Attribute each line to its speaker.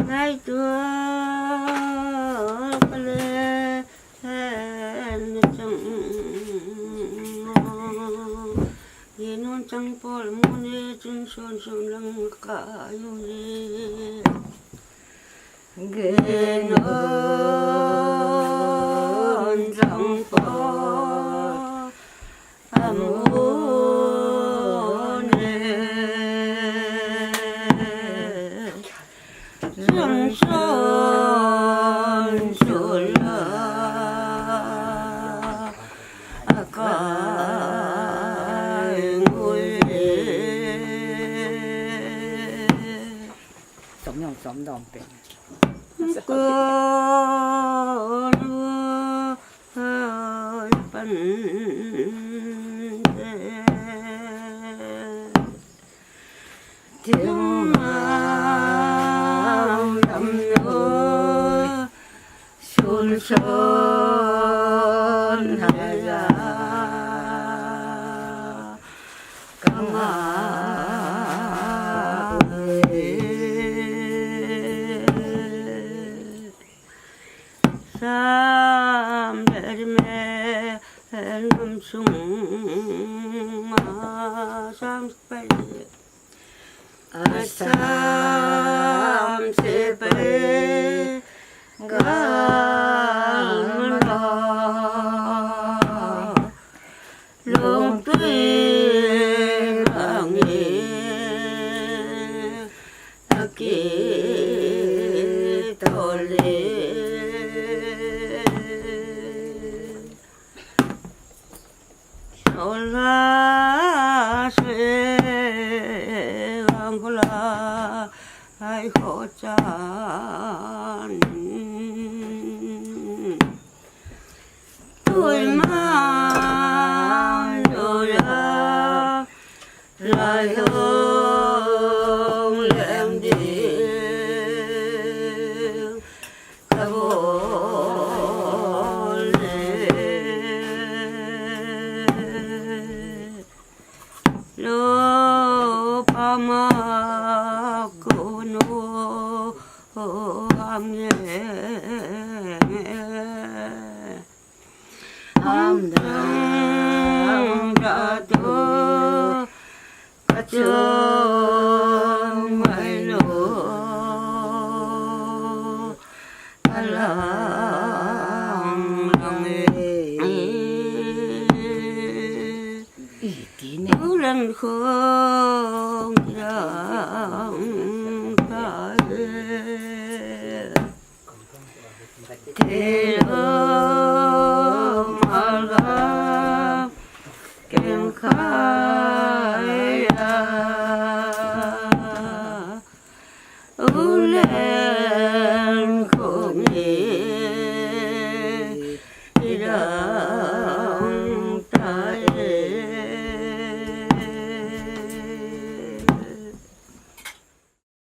Speaker 1: ngày xưa có lẽ chẳng yên hôn chẳng bỏ muốn đi chân xuân xuân lăng cả yêu đi ghen ơn chẳng bỏ amor chẳng son sula cái ngôi
Speaker 2: sống nhau sống đòn bể
Speaker 1: con ơi bận tiếng nào lầm nhớ xuân xuân hay là cảm sam để mẹ ngâm sung sam bay sam se bay gan lo lung tuy vàng aki tole Ola se angola ai khó chan tuổi mà rồi lại hông lem đi cả bộ lo pama kono amye amdang dato kachong mai lo alang lang lần không chẳng phải thế